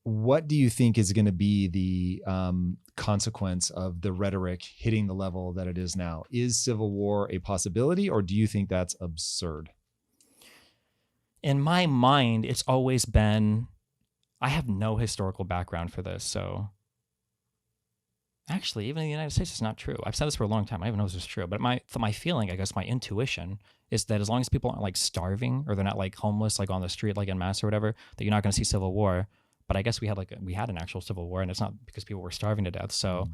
what do you think is going to be the consequence of the rhetoric hitting the level that it is now? Is civil war a possibility, or do you think that's absurd? In my mind, it's always been, I have no historical background for this, so actually, even in the United States, it's not true. I've said this for a long time. I don't even know if this is true, but my feeling, I guess, my intuition is that as long as people aren't like starving or they're not like homeless, like on the street, like en masse or whatever, that you're not going to see civil war. But I guess we had an actual civil war, and it's not because people were starving to death. So,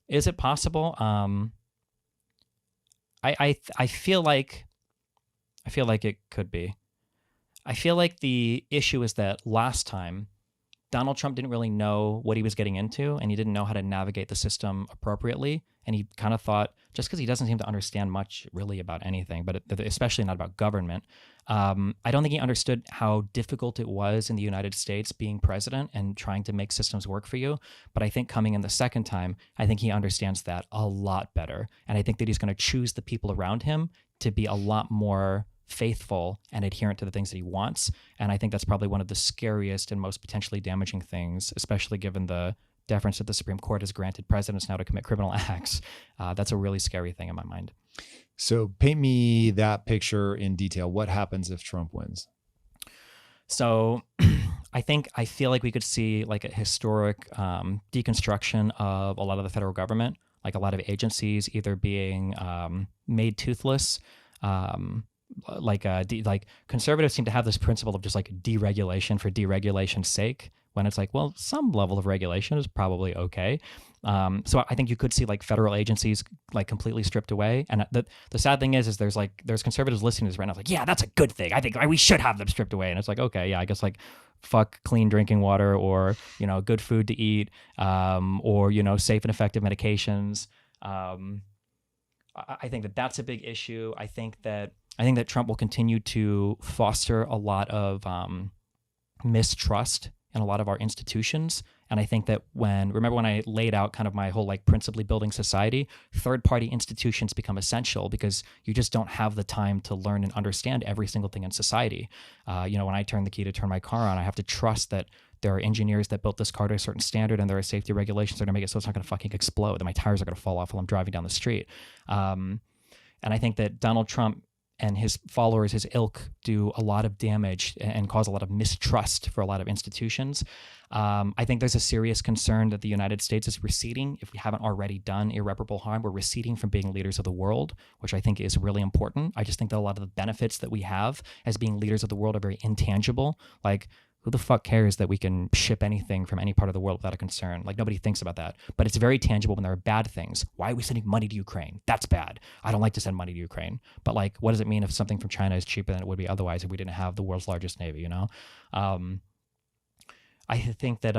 is it possible? I feel like it could be. I feel like the issue is that last time Donald Trump didn't really know what he was getting into, and he didn't know how to navigate the system appropriately. And he kind of thought, just because he doesn't seem to understand much really about anything, but especially not about government, I don't think he understood how difficult it was in the United States being president and trying to make systems work for you. But I think coming in the second time, I think he understands that a lot better. And I think that he's going to choose the people around him to be a lot more faithful and adherent to the things that he wants. And I think that's probably one of the scariest and most potentially damaging things, especially given the deference that the Supreme Court has granted presidents now to commit criminal acts. That's a really scary thing in my mind. So paint me that picture in detail. What happens if Trump wins? So I feel like we could see like a historic deconstruction of a lot of the federal government, like a lot of agencies either being made toothless, like conservatives seem to have this principle of just like deregulation for deregulation's sake, when it's like, well, some level of regulation is probably okay. So I think you could see like federal agencies like completely stripped away. And the sad thing is there's conservatives listening to this right now, like, yeah, that's a good thing. I think we should have them stripped away. And it's like, okay, yeah, I guess like fuck clean drinking water, or, good food to eat, or, safe and effective medications. I think that that's a big issue. I think that Trump will continue to foster a lot of mistrust in a lot of our institutions. And I think that remember when I laid out kind of my whole like principally building society, third-party institutions become essential because you just don't have the time to learn and understand every single thing in society. When I turn the key to turn my car on, I have to trust that there are engineers that built this car to a certain standard, and there are safety regulations that are going to make it so it's not going to fucking explode, and my tires are going to fall off while I'm driving down the street. And I think that Donald Trump and his followers, his ilk, do a lot of damage and cause a lot of mistrust for a lot of institutions. I think there's a serious concern that the United States is receding. If we haven't already done irreparable harm, we're receding from being leaders of the world, which I think is really important. I just think that a lot of the benefits that we have as being leaders of the world are very intangible. Like, who the fuck cares that we can ship anything from any part of the world without a concern? Like, nobody thinks about that. But it's very tangible when there are bad things. Why are we sending money to Ukraine? That's bad. I don't like to send money to Ukraine. But like, what does it mean if something from China is cheaper than it would be otherwise if we didn't have the world's largest navy, I think that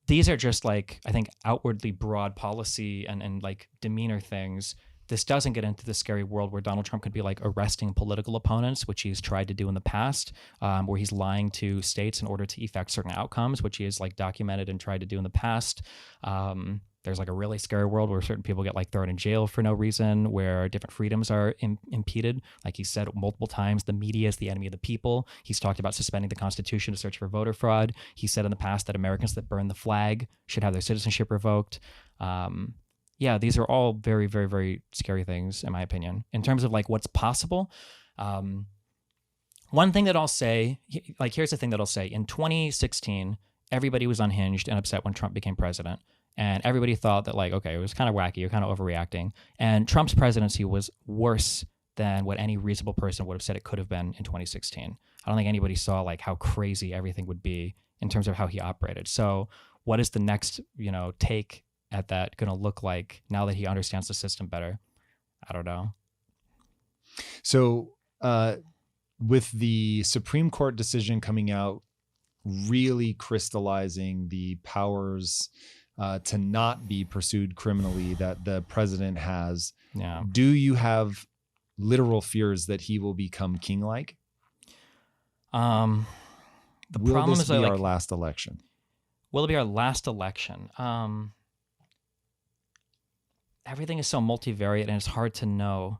these are just like, I think, outwardly broad policy and like demeanor things. This doesn't get into the scary world where Donald Trump could be like arresting political opponents, which he's tried to do in the past, where he's lying to states in order to effect certain outcomes, which he has like documented and tried to do in the past. There's like a really scary world where certain people get like thrown in jail for no reason, where different freedoms are impeded. Like he said multiple times, the media is the enemy of the people. He's talked about suspending the Constitution to search for voter fraud. He said in the past that Americans that burn the flag should have their citizenship revoked. Yeah, these are all very, very, very scary things, in my opinion. In terms of like what's possible, one thing that I'll say, like, here's the thing that I'll say. In 2016, everybody was unhinged and upset when Trump became president. And everybody thought that, like, okay, it was kind of wacky, you're kind of overreacting. And Trump's presidency was worse than what any reasonable person would have said it could have been in 2016. I don't think anybody saw like how crazy everything would be in terms of how he operated. So what is the next, take at that going to look like now that he understands the system better? I don't know. So with the Supreme Court decision coming out, really crystallizing the powers to not be pursued criminally that the president has, do you have literal fears that he will become king-like? The will problem this is be like, our last election? Will it be our last election? Everything is so multivariate and it's hard to know.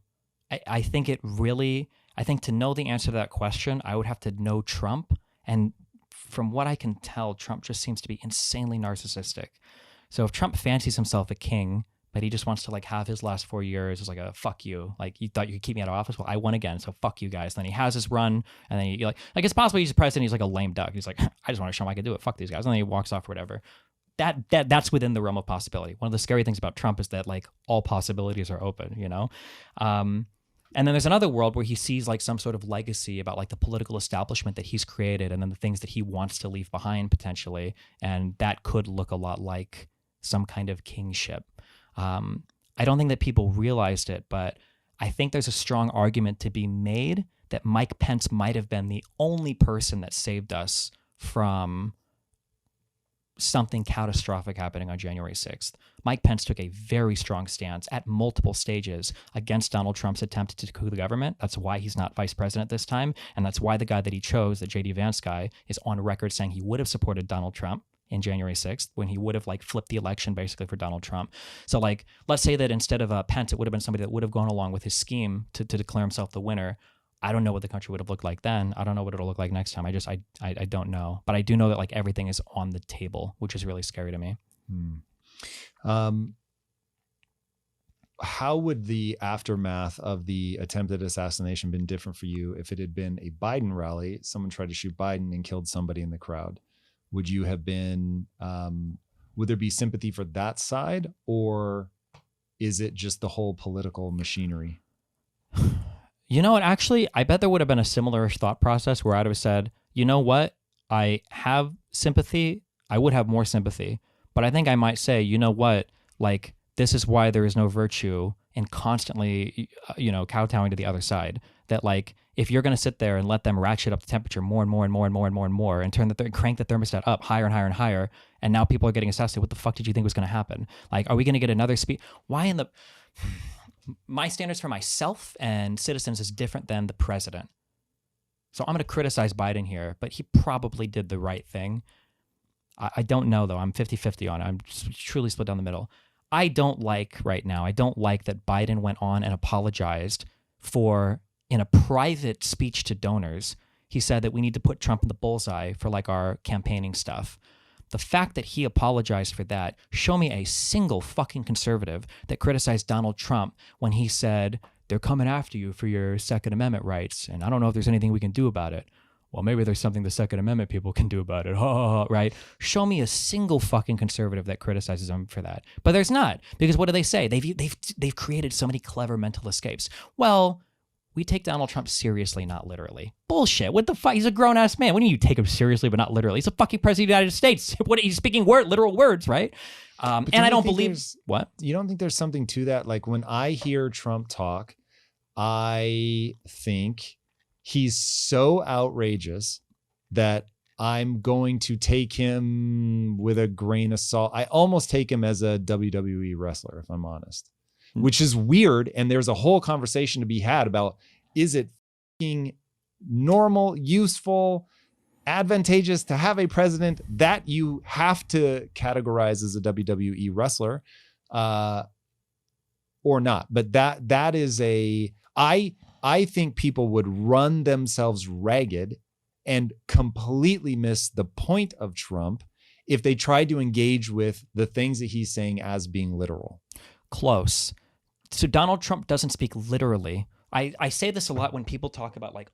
I think to know the answer to that question, I would have to know Trump And from what I can tell, Trump just seems to be insanely narcissistic. So if Trump fancies himself a king, but he just wants to like have his last 4 years as like a fuck you, like you thought you could keep me out of office, well I won again, so fuck you guys. Then he has his run, and then he like it's possible he's the president, he's like a lame duck, he's like I just want to show him I can do it, fuck these guys, and then he walks off or whatever. That's within the realm of possibility. One of the scary things about Trump is that like all possibilities are open, you know. And then there's another world where he sees like some sort of legacy about like the political establishment that he's created, and then the things that he wants to leave behind potentially, and that could look a lot like some kind of kingship. I don't think that people realized it, but I think there's a strong argument to be made that Mike Pence might have been the only person that saved us from something catastrophic happening on January 6th. Mike Pence took a very strong stance at multiple stages against Donald Trump's attempt to coup the government. That's why he's not vice president this time. And that's why the guy that he chose, the J.D. Vance guy, is on record saying he would have supported Donald Trump in January 6th when he would have like flipped the election basically for Donald Trump. So like, let's say that instead of Pence, it would have been somebody that would have gone along with his scheme to declare himself the winner. I don't know what the country would have looked like then. I don't know what it'll look like next time. I don't know. But I do know that like everything is on the table, which is really scary to me. How would the aftermath of the attempted assassination been different for you if it had been a Biden rally, someone tried to shoot Biden and killed somebody in the crowd? Would you have been, would there be sympathy for that side, or is it just the whole political machinery? You know what? Actually, I bet there would have been a similar thought process where I would have said, you know what? I have sympathy. I would have more sympathy. But I think I might say, you know what? Like, this is why there is no virtue in constantly, kowtowing to the other side. That, like, if you're going to sit there and let them ratchet up the temperature more and more and more and more and more and more and crank the thermostat up higher and higher and higher, and now people are getting assassinated, what the fuck did you think was going to happen? Like, are we going to get another speech? Why in the... My standards for myself and citizens is different than the president. So I'm going to criticize Biden here, but he probably did the right thing. I don't know, though. I'm 50-50 on it. I'm truly split down the middle. I don't like that Biden went on and apologized for, in a private speech to donors, he said that we need to put Trump in the bullseye for like our campaigning stuff. The fact that he apologized for that, show me a single fucking conservative that criticized Donald Trump when he said, they're coming after you for your Second Amendment rights, and I don't know if there's anything we can do about it. Well, maybe there's something the Second Amendment people can do about it, right? Show me a single fucking conservative that criticizes him for that. But there's not, because what do they say? They've created so many clever mental escapes. Well, we take Donald Trump seriously, not literally. Bullshit. What the fuck? He's a grown-ass man. When do you take him seriously, but not literally? He's a fucking president of the United States. He's speaking literal words, right? And I don't believe... What? You don't think there's something to that? Like, when I hear Trump talk, I think he's so outrageous that I'm going to take him with a grain of salt. I almost take him as a WWE wrestler, if I'm honest. Which is weird. And there's a whole conversation to be had about, is it fucking normal, useful, advantageous to have a president that you have to categorize as a WWE wrestler or not? But that is I think people would run themselves ragged and completely miss the point of Trump if they tried to engage with the things that he's saying as being literal. Close. So Donald Trump doesn't speak literally. I say this a lot when people talk about like,